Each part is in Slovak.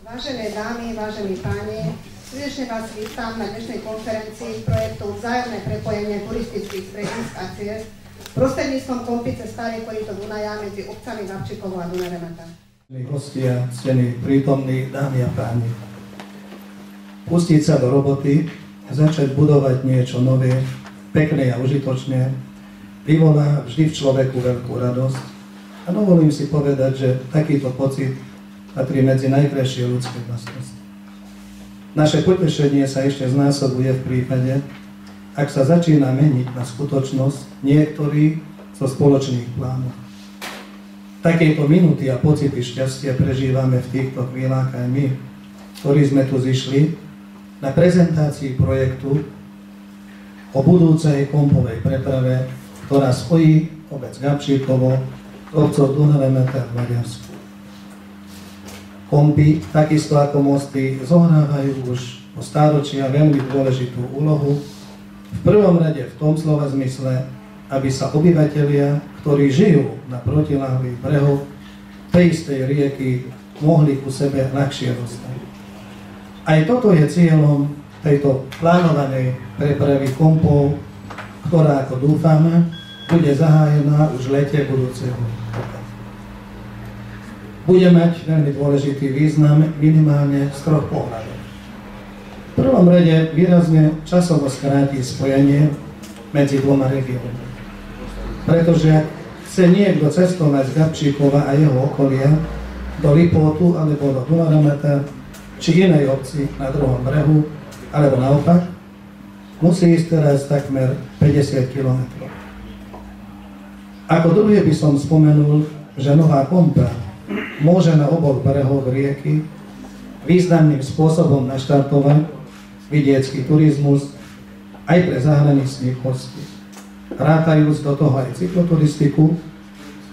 Vážené dámy, vážení páni, srdečne vás vítam na dnešnej konferencii projektu Vzájomné prepojenie turistických stredísk a ciest prostredníctvom kompice Staré korito Dunaja medzi obcami Gabčíkovo a Dunaremata. Hostia, ctení prítomní, dámy a páni. Pustiť sa do roboty, začať budovať niečo nové, pekné a užitočné, vyvolá vždy v človeku veľkú radosť a dovolím si povedať, že takýto pocit patrí medzi najkrajšie ľudské vlastnosti. Naše potešenie sa ešte znásobuje v prípade, ak sa začína meniť na skutočnosť niektorých zo spoločných plánov. Takéto minúty a pocity šťastia prežívame v týchto chvíľach aj my, ktorí sme tu zišli na prezentácii projektu o budúcej kompovej preprave, ktorá spojí obec Gabčíkovo s obcov Dunaremata v Maďarsku. Kompy, takisto ako mosty, zohrávajú už po stáročia veľmi dôležitú úlohu, v prvom rade v tom slova zmysle, aby sa obyvatelia, ktorí žijú na protiľahlých brehoch tej istej rieky, mohli ku sebe ľahšie dostať. Aj toto je cieľom tejto plánovanej prepravy kompov, ktorá, ako dúfame, bude zahájená už v lete budúceho roka. Bude mať veľmi dôležitý význam minimálne z troch pohľadov. V prvom rade výrazne časovo skráti spojenie medzi dvoma regiónmi. Pretože ak chce niekto cestovať z Gabčíkova a jeho okolia do Lipótu alebo do Dunaremata či inej obci na druhom brehu, alebo naopak, musí ísť teraz takmer 50 km. Ako druhé by som spomenul, že nová kompa môže na oboch brehoch rieky významným spôsobom naštartovať vidiecký turizmus aj pre zahraničných hostí, rátajúc do toho aj cykloturistiku,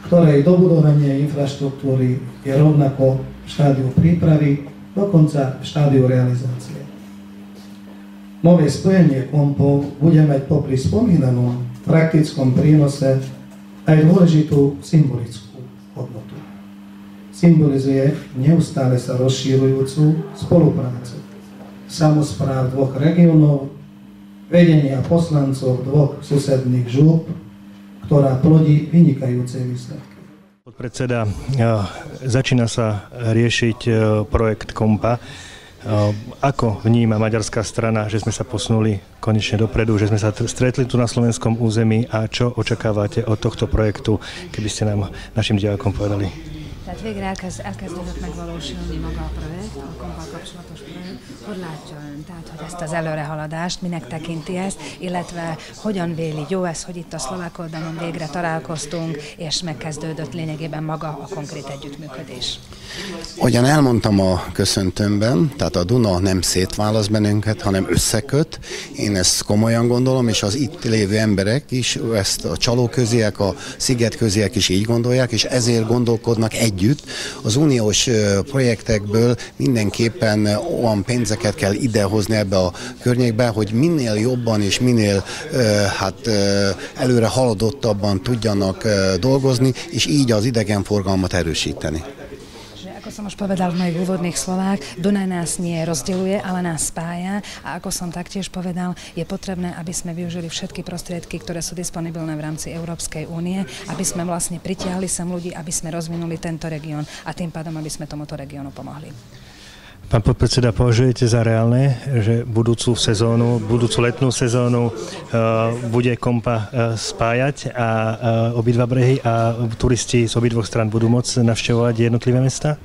ktorej dobudovanie infraštruktúry je rovnako v štádiu prípravy, dokonca v štádiu realizácie. Nové spojenie kompov bude mať popri spomínanom praktickom prínose aj dôležitú symbolickú hodnotu. Symbolizuje neustále sa rozšírujúcu spoluprácu samospráv dvoch regiónov, vedenia poslancov dvoch susedných žúp, ktorá plodí vynikajúce výsledky. Podpredseda, začína sa riešiť projekt kompa. Ako vníma maďarská strana, že sme sa posunuli konečne dopredu, že sme sa stretli tu na slovenskom území a čo očakávate od tohto projektu, keby ste nám, našim divákom povedali? Tehát végre elkezdődött megvalósulni maga a projekt, a kompal kapcsolatos projekt. Hogy látja ön, tehát, hogy ezt az előrehaladást, minek tekinti ezt, illetve hogyan véli jó ez, hogy itt a szlovák oldalon végre találkoztunk, és megkezdődött lényegében maga a konkrét együttműködés? Ahogyan elmondtam a köszöntőmben, tehát a Duna nem szétválaszt bennünket, hanem összeköt. Én ezt komolyan gondolom, és az itt lévő emberek is, ezt a csalóköziek, a szigetköziek is így gondolják, és ezért gondolkodnak együtt. Az uniós projektekből mindenképpen olyan pénzeket kell idehozni ebbe a környékbe, hogy minél jobban és minél előre haladottabban tudjanak dolgozni, és így az idegenforgalmat erősíteni. Ako som už povedal v mojich úvodných slovách, Dunaj nás nie rozdeľuje, ale nás spája a ako som taktiež povedal, je potrebné, aby sme využili všetky prostriedky, ktoré sú disponibilné v rámci Európskej únie, aby sme vlastne pritiahli sem ľudí, aby sme rozvinuli tento región a tým pádom, aby sme tomuto regiónu pomohli. Pán podpredseda, považujete za reálne, že budúcu letnú sezónu bude kompa spájať a obidva brehy a turisti z obidvoch strán budú môcť navštevovať jednotlivé mestá?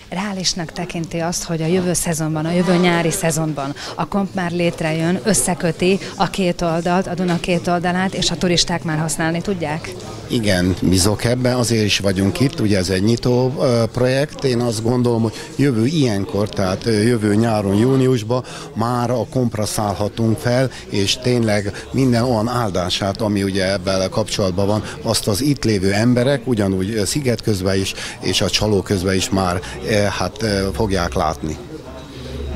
Reálisnak tekinti azt, hogy a jövő szezonban, a jövő nyári szezonban a komp már létrejön, összeköti a két oldalt, a Duna két oldalát, és a turisták már használni tudják? Igen, bízok ebben, azért is vagyunk itt, ugye ez egy nyitó projekt. Én azt gondolom, hogy jövő ilyenkor, tehát jövő nyáron, júniusban már a kompra szállhatunk fel, és tényleg minden olyan áldását, ami ugye ebben kapcsolatban van, azt az itt lévő emberek, ugyanúgy sziget közben is, és a csaló közben is már fogják látni.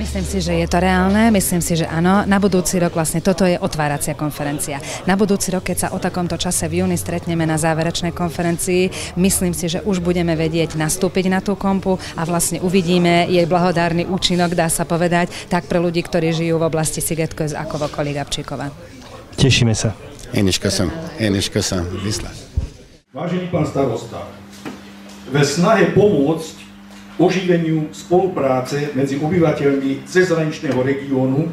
Myslím si, že je to reálne, myslím si, že áno. Na budúci rok vlastne toto je otváracia konferencia. Na budúci rok, keď sa o takomto čase v júni stretneme na záverečnej konferencii, myslím si, že už budeme vedieť nastúpiť na tú kompu a vlastne uvidíme jej blahodárny účinok, dá sa povedať, tak pre ľudí, ktorí žijú v oblasti Sigetkos ako v okolí Gabčíkova. Tešíme sa. Én is köszönöm. Viszlát. Vážený pán starosta, ve snahe pomôcť oživeniu spolupráce medzi obyvateľmi cezhraničného regiónu,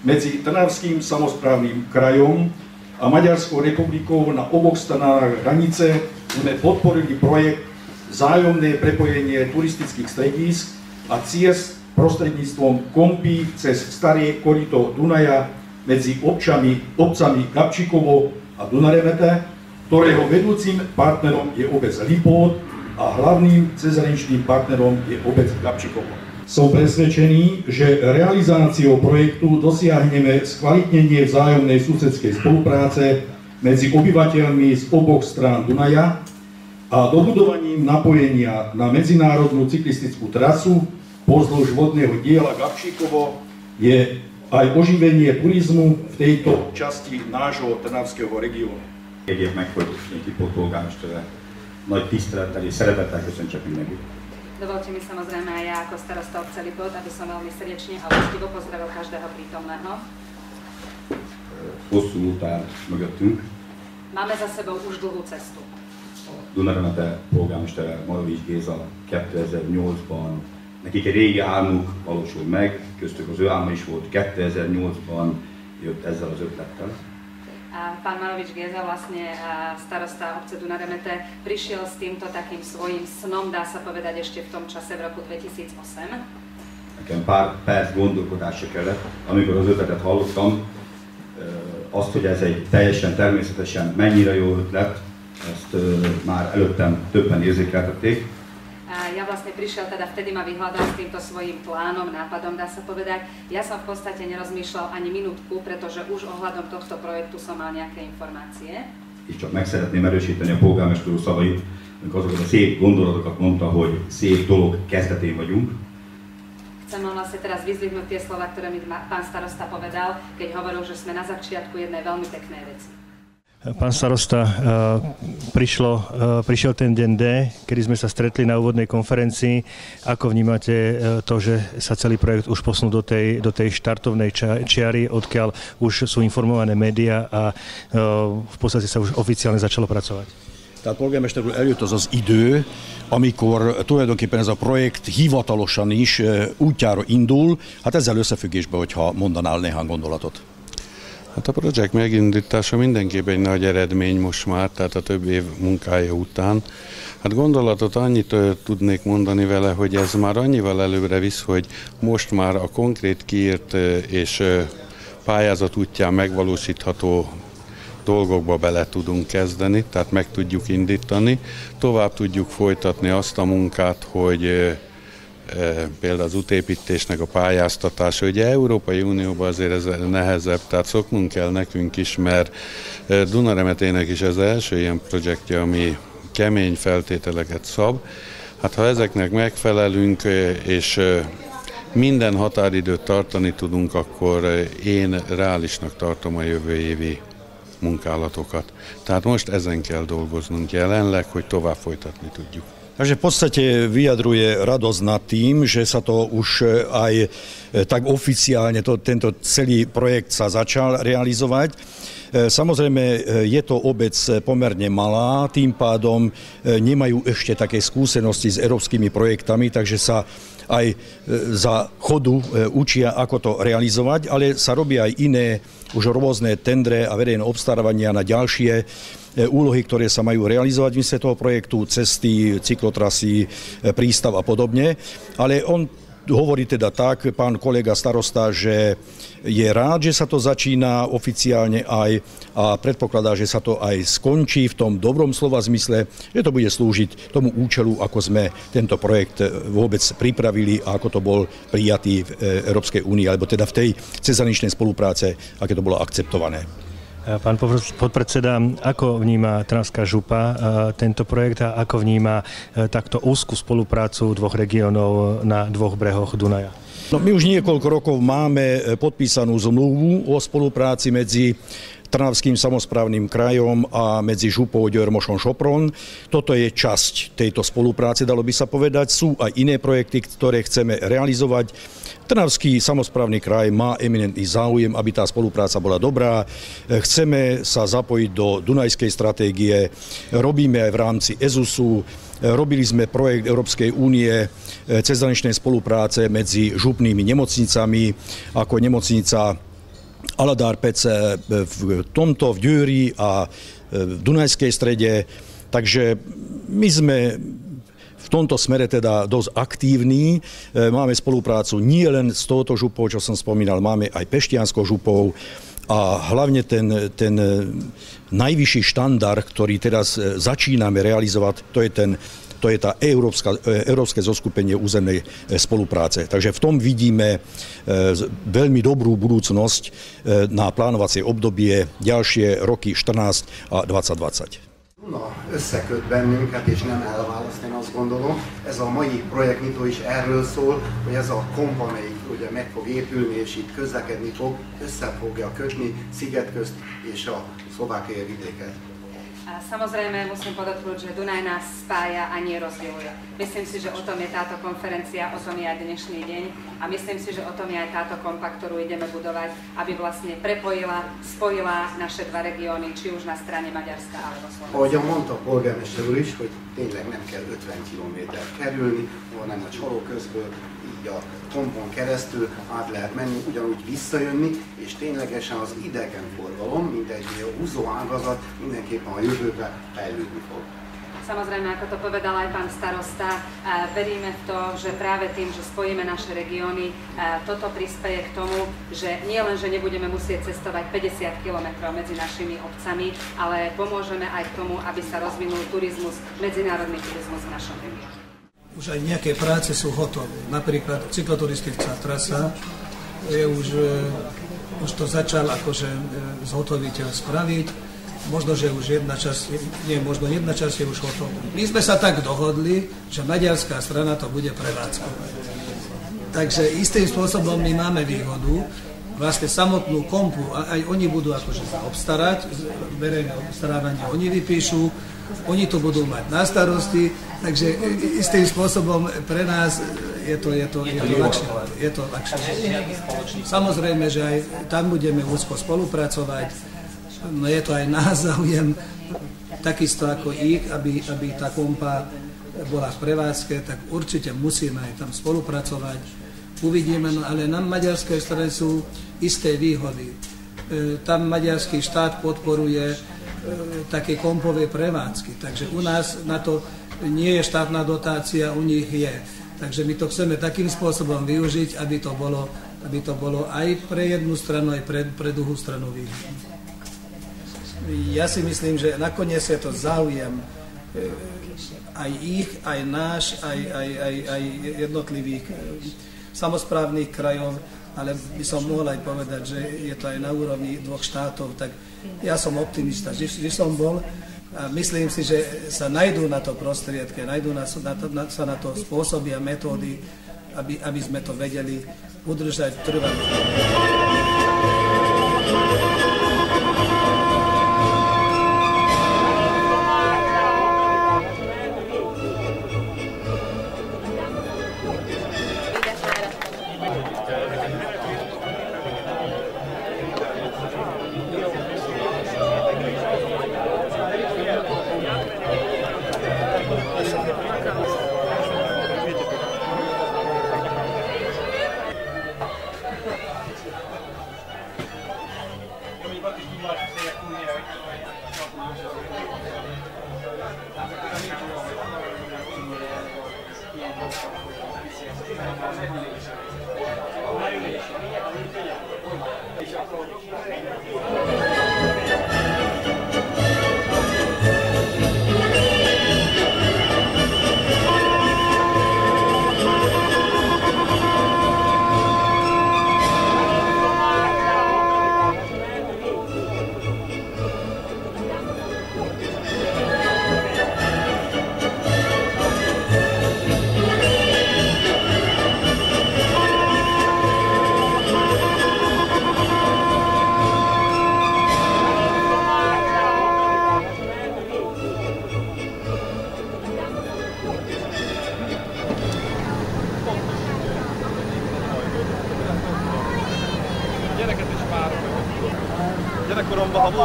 medzi Trnavským samosprávnym krajom a Maďarskou republikou na oboch stranách hranice sme podporili projekt Vzájomné prepojenie turistických stredísk a ciest prostredníctvom kompy cez staré korito Dunaja medzi obcami Gabčíkovo a Dunaremete, ktorého vedúcim partnerom je obec Lipót a hlavným cezhraničným partnerom je obec Gabčíkovo. Som presvedčený, že realizáciou projektu dosiahneme skvalitnenie vzájomnej susedskej spolupráce medzi obyvateľmi z oboch strán Dunaja a dobudovaním napojenia na medzinárodnú cyklistickú trasu pozdĺž vodného diela Gabčíkovo je aj oživenie turizmu v tejto časti nášho trnavského regiónu. Jegyek meg, hogy neki polgármestere nagy tisztelettel és szeretettel köszöntsek mindenkit. Dovolte mi samozrejme aj ja ako starosta obce Lipót, aby som veľmi srdečne a úctivo pozdravil každého prítomného. Hosszú út áll mögöttünk. Máme za sebou už dlhú cestu. Dunaremete polgármestere Malovics Géza 2008-ban, nekik egy régi álmuk valósul meg, köztük az ő álma is volt, 2008-ban jött ezzel az ötlettel. Pán Malovics Géza, vlastne starosta obce Dunaremete, prišiel s týmto takým svojím snom, dá sa povedať, ešte v tom čase v roku 2008. Nekem pár perc gondolkodásra kellett, amikor az ötletet hallottam, azt, hogy ez egy teljesen természetesen mennyire jó ötlet, ezt már előttem többen érzékeltették. Ja vlastne prišiel, teda vtedy ma vyhľadal s týmto svojím plánom, nápadom, dá sa povedať. Ja som v podstate nerozmýšľal ani minútku, pretože už ohľadom tohto projektu som mal nejaké informácie. És csak meg szeretném erősíteni a polgármester úr szavait, amikor azokat a szép gondolatokat mondta, hogy szép dolog kezdetén vagyunk. Chcem len vlastne teraz vyzdvihnúť tie slova, ktoré mi pán starosta povedal, keď hovoril, že sme na začiatku jednej veľmi peknej veci. Pán starosta, prišiel ten deň D, kedy sme sa stretli na úvodnej konferencii. Ako vnímate to, že sa celý projekt už posunul do tej štartovnej čiary, odkiaľ už sú informované médiá a v podstate sa už oficiálne začalo pracovať? Tehát polgármester úr, eljött az az idő, amikor tulajdonképpen ez a projekt hivatalosan is útjára indul. Hát ezzel összefüggésben, hogyha mondanál néhány gondolatot. Hát a projekt megindítása mindenképpen egy nagy eredmény most már, tehát a több év munkája után. Hát gondolatot annyit tudnék mondani vele, hogy ez már annyival előre visz, hogy most már a konkrét kiírt és pályázat útján megvalósítható dolgokba bele tudunk kezdeni, tehát meg tudjuk indítani. Tovább tudjuk folytatni azt a munkát, hogy például az útépítésnek a pályáztatása. Ugye Európai Unióban azért ez nehezebb, tehát szoknunk kell nekünk is, mert Dunaremetének is ez első ilyen projektje, ami kemény feltételeket szab. Hát ha ezeknek megfelelünk, és minden határidőt tartani tudunk, akkor én reálisnak tartom a jövő évi munkálatokat. Tehát most ezen kell dolgoznunk jelenleg, hogy tovább folytatni tudjuk. Takže v podstate vyjadruje radosť nad tým, že sa to už aj tak oficiálne, tento celý projekt sa začal realizovať. Samozrejme, je to obec pomerne malá, tým pádom nemajú ešte také skúsenosti s európskymi projektami, takže sa aj za chodu učia, ako to realizovať, ale sa robia aj iné už rôzne tendre a verejné obstarávania na ďalšie úlohy, ktoré sa majú realizovať v mysle toho projektu, cesty, cyklotrasy, prístav a podobne. Ale on hovorí teda tak, pán kolega starosta, že je rád, že sa to začína oficiálne aj a predpokladá, že sa to aj skončí v tom dobrom slova zmysle, že to bude slúžiť tomu účelu, ako sme tento projekt vôbec pripravili a ako to bol prijatý v Európskej únii, alebo teda v tej cezhraničnej spolupráce, aké to bolo akceptované. Pán podpredseda, ako vníma Trnavská župa tento projekt a ako vníma takto úzkú spoluprácu dvoch regiónov na dvoch brehoch Dunaja? No, my už niekoľko rokov máme podpísanú zmluvu o spolupráci medzi Trnavským samosprávnym krajom a medzi župou Győr-Moson-Sopron. Toto je časť tejto spolupráce, dalo by sa povedať. Sú aj iné projekty, ktoré chceme realizovať. Trnavský samosprávny kraj má eminentný záujem, aby tá spolupráca bola dobrá. Chceme sa zapojiť do Dunajskej stratégie, robíme aj v rámci EZUSu. Robili sme projekt Európskej únie cezhraničnej spolupráce medzi župnými nemocnicami, ako nemocnica Aladár Pece v Győri a v Dunajskej strede. Takže my sme v tomto smere teda dosť aktívni. Máme spoluprácu nie len s touto župou, čo som spomínal, máme aj Peštianskou župou. A hlavne ten najvyšší štandard, ktorý teraz začíname realizovať, to je tá európske zoskupenie územnej spolupráce. Takže v tom vidíme veľmi dobrú budúcnosť na plánovacie obdobie ďalšie roky 14 a 2020. Összeköt bennünket, és nem elválaszt, én azt gondolom. Ez a mai projektnyitó is erről szól, hogy ez a komp, amelyik ugye meg fog épülni, és itt közlekedni fog, össze fogja kötni Szigetközt és a szlovákiai vidéket. A samozrejme musím podotknúť, že Dunaj nás spája a nie rozdeľuje. Myslím si, že o tom je táto konferencia, o tom je aj dnešný deň a myslím si, že o tom je aj táto kompa, ktorú ideme budovať, aby vlastne prepojila, spojila naše dva regióny, či už na strane Maďarska alebo Slovenska. Ahogyan mondta a polgármester úr is, hogy tényleg nem kell 50 kilométert kerülni, hanem a Csalóközből így a kompon keresztül át lehet menni, ugyanúgy visszajönni, és ténylegesen az idegenforgalom, mint egy húzó ágazat mindenképpen a jövőben fejlődni fog. Samozrejme, ako to povedal aj pán starosta, veríme v to, že práve tým, že spojíme naše regióny, toto prispeje k tomu, že nie len, že nebudeme musieť cestovať 50 km medzi našimi obcami, ale pomôžeme aj k tomu, aby sa rozvinul turizmus, medzinárodný turizmus v našom regióne. Už aj nejaké práce sú hotové. Napríklad cykloturistická trasa je už to začal akože zhotoviteľ spraviť. Možno, že už jedna časť je už hotová. My sme sa tak dohodli, že maďarská strana to bude prevádzkovať. Takže istým spôsobom my máme výhodu, vlastne samotnú kompu, aj oni budú akože zaobstarať, verejné obstarávanie oni vypíšu, oni to budú mať na starosti, takže istým spôsobom pre nás je to ľahšie. Samozrejme, že aj tam budeme úzko spolupracovať, no je to aj náš záujem, takisto ako ich, aby tá kompa bola v prevádzke, tak určite musíme aj tam spolupracovať. Uvidíme, no ale na maďarskej strane sú isté výhody. Tam maďarský štát podporuje také kompové prevádzky, takže u nás na to nie je štátna dotácia, u nich je. Takže my to chceme takým spôsobom využiť, aby to bolo aj pre jednu stranu, aj pre druhú stranu výhodné. Ja si myslím, že nakoniec je to záujem aj ich, aj náš, aj jednotlivých samosprávnych krajov, ale by som mohol aj povedať, že je to aj na úrovni dvoch štátov, tak ja som optimista, že som bol a myslím si, že sa najdú na to prostriedky, najdú sa na to spôsoby a metódy, aby sme to vedeli udržať trvalo.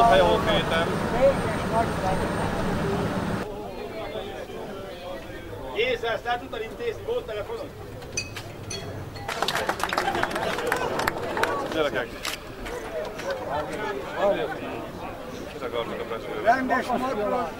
volt hely, ahol féltem. Géza, ezt el tudtad intézni, volt telefonod? Gyerekek! Mit akartok a presőről? Rendes madra!